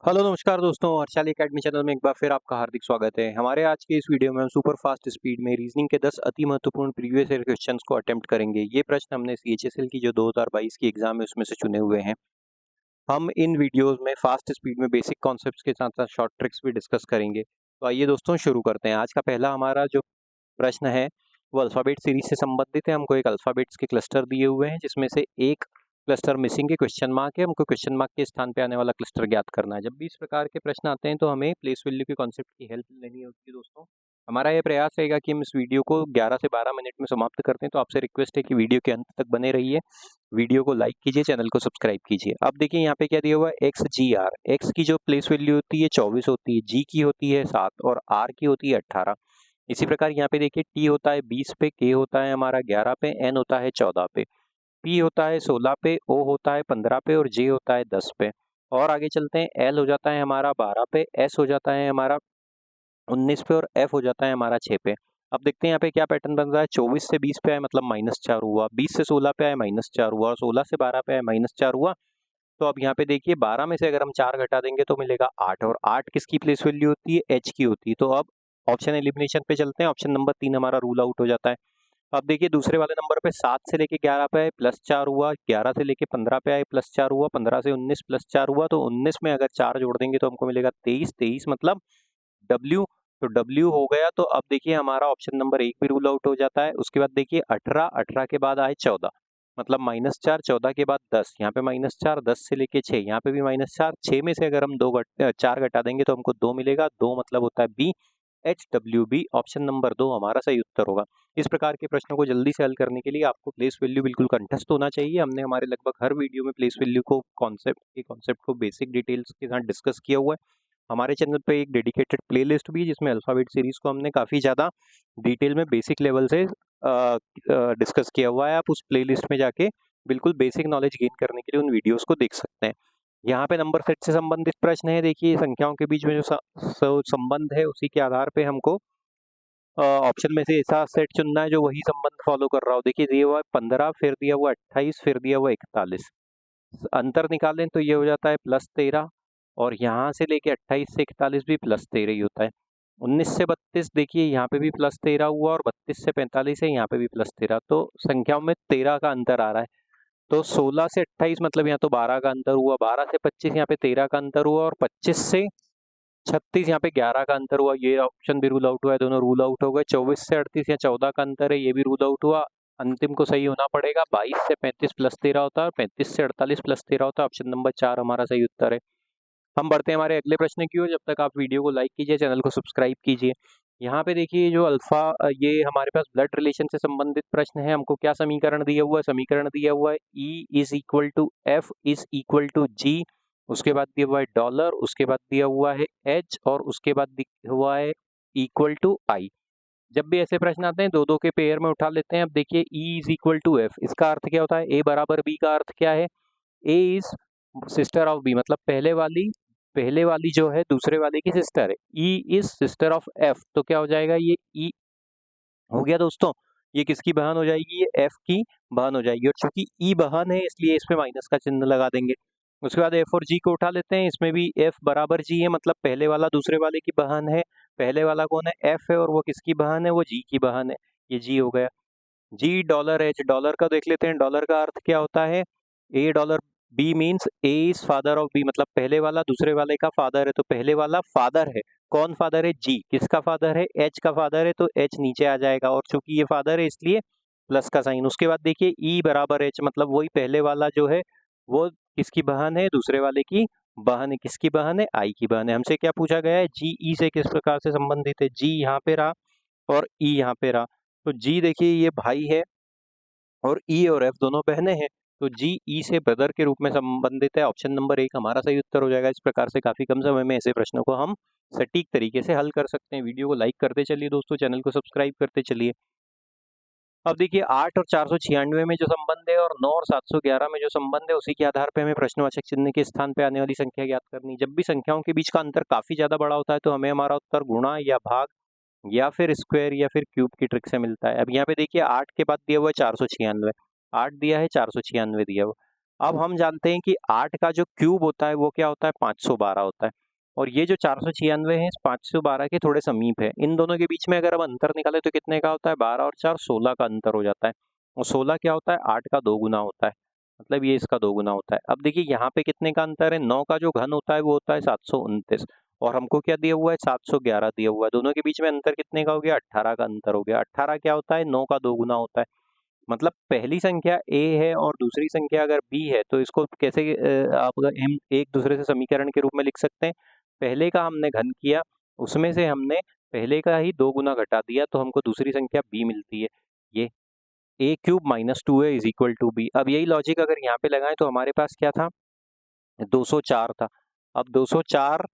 Hello नमस्कार दोस्तों, Harshali academy channel में एक बार फिर आपका हार्दिक स्वागत है। हमारे आज के इस वीडियो में हम सुपर फास्ट स्पीड में रीजनिंग के 10 अति महत्वपूर्ण प्रीवियस ईयर क्वेश्चंस को अटेम्प्ट करेंगे। ये प्रश्न हमने सीएचएसएल की जो 2022 की एग्जाम है उसमें से चुने हुए हैं। हम इन वीडियोस में फास्ट स्पीड में बेसिक कॉन्सेप्ट्स के साथ साथ शॉर्ट ट्रिक्स भी डिस्कस करेंगे। तो आइए दोस्तों शुरू करते हैं। आज का पहला हमारा जो प्रश्न है वो अल्फाबेट सीरीज से संबंधित है। हमको एक अल्फाबेट्स के क्लस्टर दिए हुए हैं जिसमें से एक क्लस्टर मिसिंग है, क्वेश्चन मार्क है। हमको क्वेश्चन मार्क के स्थान पे आने वाला क्लस्टर ज्ञात करना है। जब भी इस प्रकार के प्रश्न आते हैं तो हमें प्लेस वैल्यू के कॉन्सेप्ट की हेल्प लेनी होती है दोस्तों। हमारा यह प्रयास रहेगा कि हम इस वीडियो को 11 से 12 मिनट में समाप्त करते हैं। तो आपसे रिक्वेस्ट है कि वीडियो के अंत तक बने रहिए, वीडियो को लाइक कीजिए, चैनल को सब्सक्राइब कीजिए। अब देखिए यहाँ पे क्या दिया हुआ है, एक्स जी आर। एक्स की जो प्लेस वैल्यू होती है 24 होती है, जी की होती है 7 और आर की होती है 18। इसी प्रकार यहाँ पे देखिए टी होता है 20 पे, के होता है हमारा 11 पे, एन होता है 14 पे, पी होता है 16 पे, ओ होता है 15 पे और जे होता है 10 पे। और आगे चलते हैं, एल हो जाता है हमारा 12 पे, एस हो जाता है हमारा 19 पे और एफ हो जाता है हमारा 6 पे। अब देखते हैं यहाँ पे क्या पैटर्न बन रहा है। 24 से 20 पे आए मतलब -4 हुआ, 20 से 16 पे आए -4 हुआ और 16 से 12 पे आए -4 हुआ। तो अब यहाँ पे देखिए 12 में से अगर हम 4 घटा देंगे तो मिलेगा 8 और 8 किसकी प्लेस वैल्यू होती है, एच की होती है। तो अब ऑप्शन एलिमिनेशन पे चलते हैं। ऑप्शन नंबर 3 हमारा रूल आउट हो जाता है। अब देखिए दूसरे वाले नंबर पे 7 से लेके 11 पे आए +4 हुआ, 11 से लेके 15 पे आए +4 हुआ, 15 से 19 +4 हुआ। तो 19 में अगर 4 जोड़ देंगे तो हमको मिलेगा 23, 23 मतलब W। तो W हो गया। तो अब देखिए हमारा ऑप्शन नंबर 1 भी रूल आउट हो जाता है। उसके बाद देखिए 18, 18 के बाद आए 14 मतलब -4, 14 के बाद 10, यहाँ पे -4, 10 से लेके 6, यहाँ पे भी -4, 6 में से अगर हम 4 घटा देंगे तो हमको 2 मिलेगा। 2 मतलब होता है बी, HWB। ऑप्शन नंबर 2 हमारा सही उत्तर होगा। इस प्रकार के प्रश्नों को जल्दी से हल करने के लिए आपको प्लेस वैल्यू बिल्कुल कंठस्थ होना चाहिए। हमने हमारे लगभग हर वीडियो में प्लेस वैल्यू को कॉन्सेप्ट को बेसिक डिटेल्स के साथ डिस्कस किया हुआ है। हमारे चैनल पे एक डेडिकेटेड प्लेलिस्ट भी है जिसमें अल्फाबेट सीरीज को हमने काफ़ी ज़्यादा डिटेल में बेसिक लेवल से डिस्कस किया हुआ है। आप उस प्लेलिस्ट में जाके बिल्कुल बेसिक नॉलेज गेन करने के लिए उन वीडियोस को देख सकते हैं। यहाँ पे नंबर सेट से संबंधित प्रश्न है। देखिए संख्याओं के बीच में जो संबंध है उसी के आधार पे हमको ऑप्शन में से ऐसा सेट चुनना है जो वही संबंध फॉलो कर रहा हो। देखिए दिया हुआ है 15, फिर दिया हुआ 28, फिर दिया हुआ 41। अंतर निकालें तो ये हो जाता है +13 और यहाँ से लेके 28 से 41 भी +13 ही होता है। 19 से 32 देखिए यहाँ पे भी +13 हुआ और 32 से 45 है यहाँ पे भी +13। तो संख्याओं में 13 का अंतर आ रहा है। तो 16 से 28 मतलब यहाँ तो 12 का अंतर हुआ, 12 से 25 यहाँ पे 13 का अंतर हुआ और 25 से 36 यहाँ पे 11 का अंतर हुआ। ये ऑप्शन भी रूल आउट हुआ है, दोनों रूल आउट हो गए। 24 से 38 या 14 का अंतर है, ये भी रूल आउट हुआ। अंतिम को सही होना पड़ेगा। 22 से 35 +13 होता है और 35 से 48 +13 होता है। ऑप्शन नंबर 4 हमारा सही उत्तर है। हम बढ़ते हैं हमारे अगले प्रश्न की ओर। जब तक आप वीडियो को लाइक कीजिए, चैनल को सब्सक्राइब कीजिए। यहाँ पे देखिए जो ये हमारे पास ब्लड रिलेशन से संबंधित प्रश्न है। हमको क्या समीकरण दिया हुआ है, समीकरण दिया हुआ है E = F = G। उसके बाद दिया हुआ है डॉलर, उसके बाद दिया हुआ है H और उसके बाद दिया हुआ है =I। जब भी ऐसे प्रश्न आते हैं दो दो के पेयर में उठा लेते हैं। अब देखिए E = F, इसका अर्थ क्या होता है, A = B का अर्थ क्या है, A is sister of B मतलब पहले वाली जो है दूसरे वाले की सिस्टर है। E is sister of F, तो क्या हो जाएगा, ये E हो गया दोस्तों। ये किसकी बहन हो जाएगी, ये F की बहन हो जाएगी। और चूंकि E बहन है इसलिए इसमें माइनस का चिन्ह लगा देंगे। उसके बाद F और G को उठा लेते हैं। इसमें भी F = G है मतलब पहले वाला दूसरे वाले की बहन है। पहले वाला कौन है, F है और वो किसकी बहन है, वो G की बहन है। ये G हो गया। G डॉलर H, डॉलर का देख लेते हैं। डॉलर का अर्थ क्या होता है, A $B means A is father of B मतलब पहले वाला दूसरे वाले का फादर है। तो पहले वाला फादर है, कौन फादर है, G। किसका फादर है, H का फादर है, तो H नीचे आ जाएगा और चूंकि ये फादर है इसलिए प्लस का साइन। उसके बाद देखिए E = H मतलब वही पहले वाला जो है वो किसकी बहन है, दूसरे वाले की बहन है। किसकी बहन है, I की बहन है। हमसे क्या पूछा गया है, G E से किस प्रकार से संबंधित है। G यहाँ पे रहा और E यहाँ पे रहा। तो G देखिए ये भाई है और E और F दोनों बहनें हैं। तो G E से ब्रदर के रूप में संबंधित है। ऑप्शन नंबर 1 हमारा सही उत्तर हो जाएगा। इस प्रकार से काफी कम समय में ऐसे प्रश्नों को हम सटीक तरीके से हल कर सकते हैं। वीडियो को लाइक करते चलिए दोस्तों, चैनल को सब्सक्राइब करते चलिए। अब देखिए 8 और 496 में जो संबंध है और 9 और 711 में जो संबंध है उसी के आधार पे हमें प्रश्नवाचक चिन्ह के स्थान पे आने वाली संख्या ज्ञात करनी। जब भी संख्याओं के बीच का अंतर काफी ज्यादा बड़ा होता है तो हमें हमारा उत्तर गुणा या भाग या फिर स्क्वायर या फिर क्यूब की ट्रिक से मिलता है। अब यहाँ पे देखिए 8 के बाद दिया हुआ है 496, 8 दिया है 496 दिया हुआ। अब हम जानते हैं कि 8 का जो क्यूब होता है वो क्या होता है, 512 होता है। और ये जो 496 है, इस 512 के थोड़े समीप है। इन दोनों के बीच में अगर हम अंतर निकाले तो कितने का होता है, 12 और 4 16 का अंतर हो जाता है। और 16 क्या होता है, 8 का 2 गुना होता है, मतलब ये इसका 2 गुना होता है। अब देखिए यहाँ पे कितने का अंतर है, 9 का जो घन होता है वो होता है 729, और हमको क्या दिया हुआ है, 711 दिया हुआ है। दोनों के बीच में अंतर कितने का हो गया, 18 का अंतर हो गया। 18 क्या होता है, 9 का 2 गुना होता है। मतलब पहली संख्या a है और दूसरी संख्या अगर b है, तो इसको कैसे आप हम एक दूसरे से समीकरण के रूप में लिख सकते हैं। पहले का हमने घन किया, उसमें से हमने पहले का ही 2 गुना घटा दिया, तो हमको दूसरी संख्या b मिलती है। ये a cube minus 2a is equal to b। अब यही लॉजिक अगर यहाँ पे लगाएं तो हमारे पास क्या था, 204 था। अब 204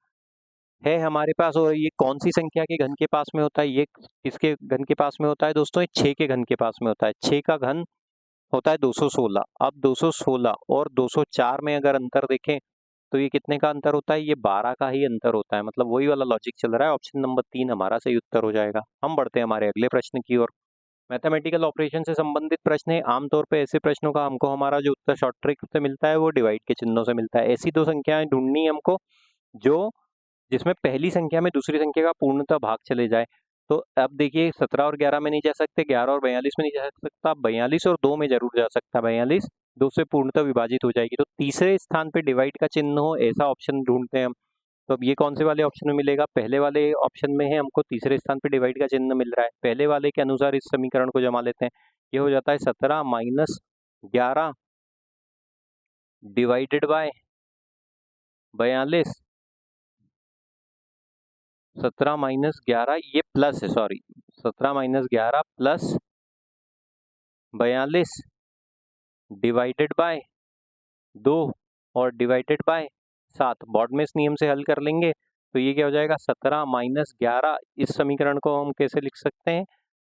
है हमारे पास, और ये कौन सी संख्या के घन के पास में होता है, ये किसके घन के पास में होता है दोस्तों, ये 6 के घन के पास में होता है। 6 का घन होता है 216। अब 216 और 204 में अगर अंतर देखें तो ये कितने का अंतर होता है, ये 12 का ही अंतर होता है। मतलब वही वाला लॉजिक चल रहा है। ऑप्शन नंबर 3 हमारा सही उत्तर हो जाएगा। हम बढ़ते हैं हमारे अगले प्रश्न की ओर। मैथमेटिकल ऑपरेशन से संबंधित प्रश्न है। आमतौर पे ऐसे प्रश्नों का हमको हमारा जो उत्तर शॉर्ट ट्रिक से मिलता है वो डिवाइड के चिन्हों से मिलता है। ऐसी दो संख्याएं ढूंढनी है हमको जो जिसमें पहली संख्या में दूसरी संख्या का पूर्णतः भाग चले जाए। तो अब देखिए 17 और 11 में नहीं जा सकते, 11 और 42 में नहीं जा सकता, 42 और 2 में जरूर जा सकता। 42 2 से पूर्णतः विभाजित हो जाएगी। तो तीसरे स्थान पे डिवाइड का चिन्ह हो ऐसा ऑप्शन ढूंढते हैं हम। तो अब ये कौन से वाले ऑप्शन में मिलेगा, पहले वाले ऑप्शन में है, हमको तीसरे स्थान पे डिवाइड का चिन्ह मिल रहा है। पहले वाले के अनुसार इस समीकरण को जमा लेते हैं। ये हो जाता है 17 माइनस 11 डिवाइडेड बाय 42। 17 माइनस 11 ये प्लस है, sorry, 17 minus 11 plus 42 divided by 2 और डिवाइडेड बाय 7। बॉडमेस नियम से हल कर लेंगे तो ये क्या हो जाएगा, 17 माइनस 11, इस समीकरण को हम कैसे लिख सकते हैं,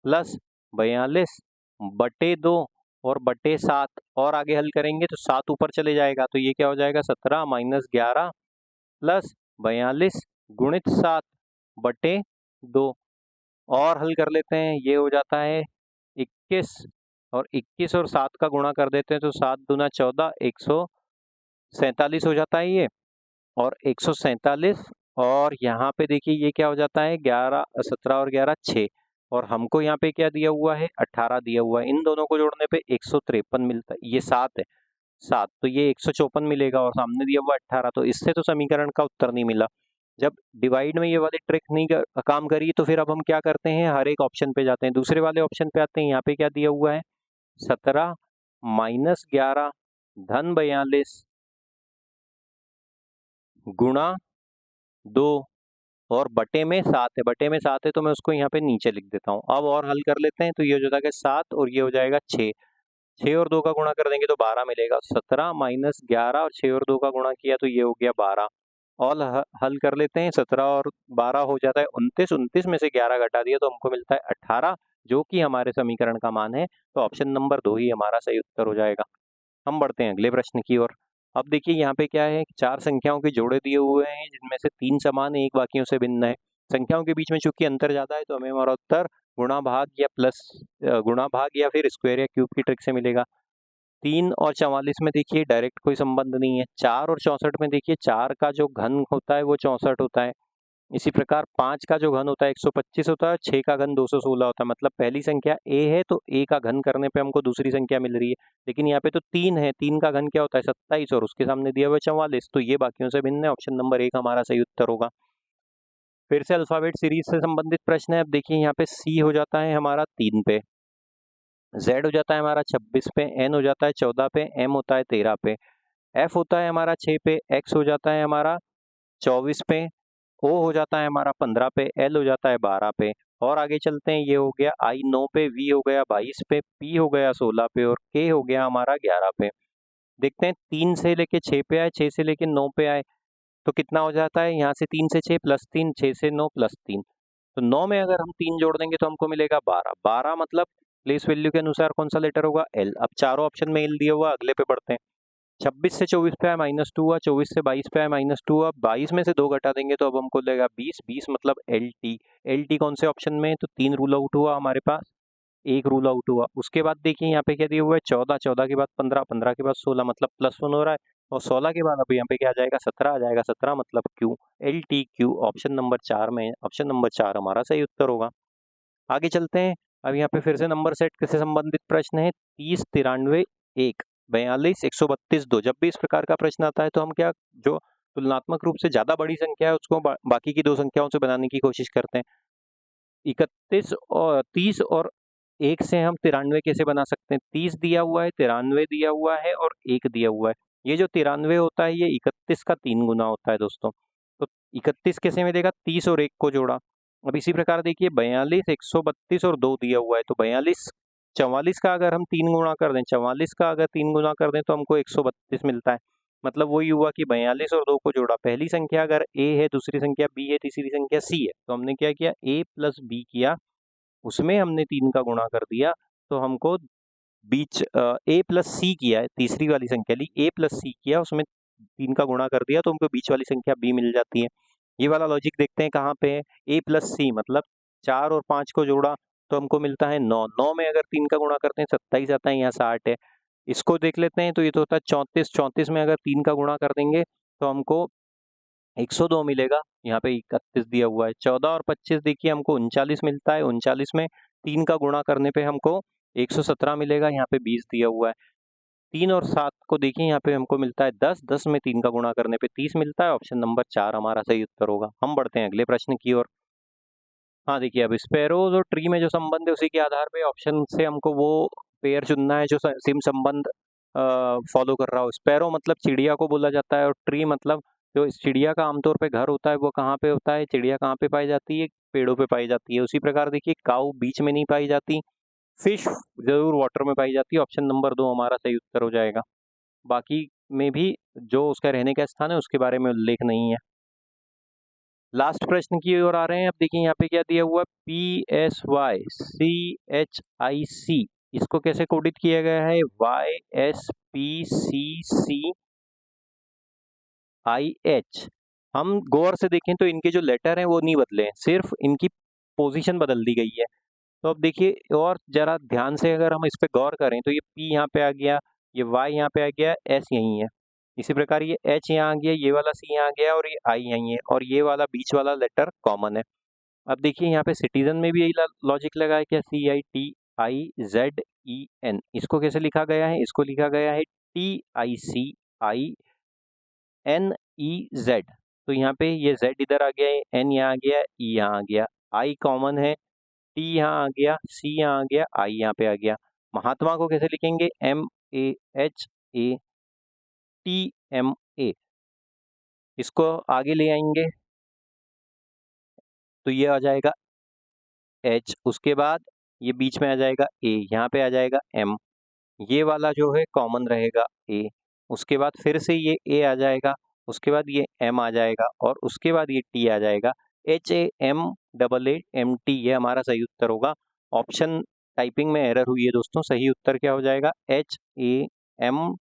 प्लस 42 बटे 2 और बटे 7, और आगे हल करेंगे तो 7 ऊपर चले जाएगा। तो ये क्या हो जाएगा, 17 माइनस 11 प्लस 42 गुणित 7 बटे 2, और हल कर लेते हैं। ये हो जाता है 21, और 21 और 7 का गुणा कर देते हैं तो 7 दूना 14, 147 हो जाता है ये, और 147। और यहाँ पे देखिए ये क्या हो जाता है, 11 17 और 11 6, और हमको यहाँ पे क्या दिया हुआ है, 18 दिया हुआ है। इन दोनों को जोड़ने पे 153 मिलता है। ये 7 है, 7 तो ये 154 मिलेगा, और सामने दिया हुआ 18, तो इससे तो समीकरण का उत्तर नहीं मिला। जब डिवाइड में ये वाली ट्रिक नहीं काम करी तो फिर अब हम क्या करते हैं, हर एक ऑप्शन पे जाते हैं, दूसरे वाले ऑप्शन पे आते हैं। यहाँ पे क्या दिया हुआ है, 17 माइनस 11 धन 42 गुणा 2, और बटे में 7 है, बटे में 7 है तो मैं उसको यहाँ पे नीचे लिख देता हूँ। अब और हल कर लेते हैं तो ये हो जाएगा 7 और ये हो जाएगा 6। 6 और 2 का गुणा कर देंगे तो 12 मिलेगा। 17 माइनस 11 और 6 और 2 का गुणा किया तो ये हो गया 12। और हल कर लेते हैं, 17 और 12 हो जाता है 29, 29 में से 11 घटा दिया तो हमको मिलता है 18, जो कि हमारे समीकरण का मान है। तो ऑप्शन नंबर 2 ही हमारा सही उत्तर हो जाएगा। हम बढ़ते हैं अगले प्रश्न की ओर। अब देखिए यहाँ पे क्या है, 4 संख्याओं के जोड़े दिए हुए हैं जिनमें से 3 समान है, एक बाकियों से भिन्न है। संख्याओं के बीच में चूंकि अंतर ज्यादा है तो हमें हमारा उत्तर गुणा भाग या प्लस गुणा भाग या फिर स्क्वायर या क्यूब की ट्रिक से मिलेगा। 3 और 44 में देखिए डायरेक्ट कोई संबंध नहीं है। 4 और 64 में देखिए 4 का जो घन होता है वो 64 होता है। इसी प्रकार 5 का जो घन होता है 125 होता है, 6 का घन 216 होता है। मतलब पहली संख्या a है तो a का घन करने पे हमको दूसरी संख्या मिल रही है। लेकिन यहाँ पे तो 3 है, 3 का घन क्या होता है 27, और उसके सामने दिया हुआ 44, तो ये बाकियों से भिन्न है। ऑप्शन नंबर 1 हमारा सही उत्तर होगा। फिर से अल्फाबेट सीरीज से संबंधित प्रश्न है। अब देखिए यहाँ पे C हो जाता है हमारा 3 पे, Z हो जाता है हमारा 26 पे, N हो जाता है 14 पे, M होता है 13 पे, F होता है हमारा 6 पे, X हो जाता है हमारा 24 पे, O हो जाता है हमारा 15 पे, L हो जाता है 12 पे। और आगे चलते हैं, ये हो गया I 9 पे, V हो गया 22 पे, P हो गया 16 पे, और K हो गया हमारा 11 पे। देखते हैं 3 से लेके 6 पे आए, 6 से लेके 9 पे आए तो कितना हो जाता है, यहाँ से 3 से 6 प्लस 3, 6 से 9 प्लस 3, तो 9 में अगर हम 3 जोड़ देंगे तो हमको मिलेगा 12। 12 मतलब प्लेस वैल्यू के अनुसार कौन सा लेटर होगा, L। अब चारों ऑप्शन में L दिया हुआ, अगले पे बढ़ते हैं। 26 से 24 पे आया -2 हुआ, 24 से 22 पे आया -2 हुआ, 22 में से 2 घटा देंगे तो अब हमको लगेगा 20, 20 मतलब LT। LT कौन से ऑप्शन में है, तो 3 रूल आउट हुआ हमारे पास, एक रूल आउट हुआ। उसके बाद देखिए यहाँ पे क्या दिया हुआ है 14, 14 के बाद 15, 15 के बाद 16 मतलब +1 हो रहा है, और 16 के बाद अब यहाँ पे क्या आ जाएगा 17 आ जाएगा, 17 मतलब Q, LTQ ऑप्शन नंबर 4 में, ऑप्शन नंबर 4 हमारा सही उत्तर होगा। आगे चलते हैं। अब यहाँ पे फिर से नंबर सेट से संबंधित प्रश्न है 30, 93, 1, 42, 132, 2। जब भी इस प्रकार का प्रश्न आता है तो हम क्या, जो तुलनात्मक रूप से ज्यादा बड़ी संख्या है उसको बाकी की दो संख्याओं से बनाने की कोशिश करते हैं। 31 और 30 और 1 से हम 93 कैसे बना सकते हैं? 30 दिया हुआ है, 93 दिया हुआ है और 1 दिया हुआ है। ये जो 93 होता है ये 31 का 3 गुना होता है दोस्तों। तो 31 कैसे मिलेगा? 30 और 1 को जोड़ा। अब इसी प्रकार देखिए 42, 132 और 2 दिया हुआ है, तो 42, 44 का अगर हम 3 गुणा कर दें, 44 का अगर 3 गुणा कर दें तो हमको 132 मिलता है। मतलब वही हुआ कि 42 और 2 को जोड़ा। पहली संख्या अगर a है, दूसरी संख्या b है, तीसरी संख्या c है, तो हमने क्या किया, a प्लस b किया, उसमें हमने 3 का गुणा कर दिया, तो हमको बीच a प्लस c किया है, तीसरी वाली संख्या ली, a प्लस c किया, उसमें 3 का गुणा कर दिया, तो हमको बीच वाली संख्या b मिल जाती है। ये वाला लॉजिक देखते हैं कहाँ पे है, a प्लस c मतलब 4 और 5 को जोड़ा तो हमको मिलता है 9, 9 में अगर 3 का गुणा करते हैं 27 आता है, यहाँ 60 है। इसको देख लेते हैं, तो ये तो होता है 34, 34 में अगर 3 का गुणा कर देंगे तो हमको 102 मिलेगा, यहाँ पे 31 दिया हुआ है। 14 और 25 देखिए हमको 39 मिलता है, 39 में 3 का गुणा करने पे हमको 117 मिलेगा, यहाँ पे 20 दिया हुआ है। 3 और 7 को देखिए यहाँ पे हमको मिलता है 10, 10 में 3 का गुणा करने पे 30 मिलता है, ऑप्शन नंबर 4 हमारा सही उत्तर होगा। हम बढ़ते हैं अगले प्रश्न की ओर। हाँ देखिए, अब स्पैरोज और ट्री में जो संबंध है उसी के आधार पे ऑप्शन से हमको वो पेयर चुनना है जो सेम संबंध फॉलो कर रहा हो। स्पैरो मतलब चिड़िया को बोला जाता है, और ट्री मतलब जो इस चिड़िया का आमतौर पे घर होता है वो कहाँ पे होता है, चिड़िया कहाँ पे पाई जाती है, पेड़ों पे पाई जाती है। उसी प्रकार देखिए काऊ बीच में नहीं पाई जाती, फिश जरूर वाटर में पाई जाती है, ऑप्शन नंबर 2 हमारा सही उत्तर हो जाएगा। बाकी में भी जो उसका रहने का स्थान है उसके बारे में उल्लेख नहीं है। लास्ट प्रश्न की ओर आ रहे हैं। अब देखिए यहाँ पे क्या दिया हुआ है, PSYCHIC, इसको कैसे कोडित किया गया है, YSPCCIH। हम गौर से देखें तो इनके जो लेटर हैं वो नहीं बदले हैं, सिर्फ इनकी पोजीशन बदल दी गई है। तो अब देखिए और जरा ध्यान से अगर हम इस पे गौर करें तो ये P यहाँ पे आ गया, ये Y यहाँ पे आ गया, S यहीं है। इसी प्रकार ये H यहाँ आ गया, ये वाला C यहाँ आ गया और ये I यहीं है, और ये वाला बीच वाला लेटर कॉमन है। अब देखिए यहाँ पे सिटीजन में भी यही लॉजिक लगा है, क्या CITIZEN, इसको कैसे लिखा गया है, इसको लिखा गया है TICINEZ। तो यहाँ पे ये Z इधर आ गया है, N यहाँ आ गया, E यहाँ आ गया, I कॉमन है, T यहाँ आ गया, C यहाँ आ गया, I यहाँ पे आ गया। महात्मा को कैसे लिखेंगे, MAHATMA, इसको आगे ले आएंगे तो ये आ जाएगा H, उसके बाद ये बीच में आ जाएगा A, यहाँ पे आ जाएगा M, ये वाला जो है कॉमन रहेगा A, उसके बाद फिर से ये A आ जाएगा, उसके बाद ये M आ जाएगा और उसके बाद ये T आ जाएगा, HAMAAMT, ये हमारा सही उत्तर होगा। ऑप्शन टाइपिंग में एरर हुई है दोस्तों, सही उत्तर क्या हो जाएगा, HAMAAMT।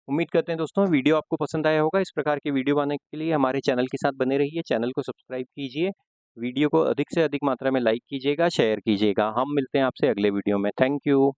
उम्मीद करते हैं दोस्तों वीडियो आपको पसंद आया होगा। इस प्रकार की वीडियो बनाने के लिए हमारे चैनल के साथ बने रहिए, चैनल को सब्सक्राइब कीजिए, वीडियो को अधिक से अधिक मात्रा में लाइक कीजिएगा, शेयर कीजिएगा। हम मिलते हैं आपसे अगले वीडियो में। Thank you.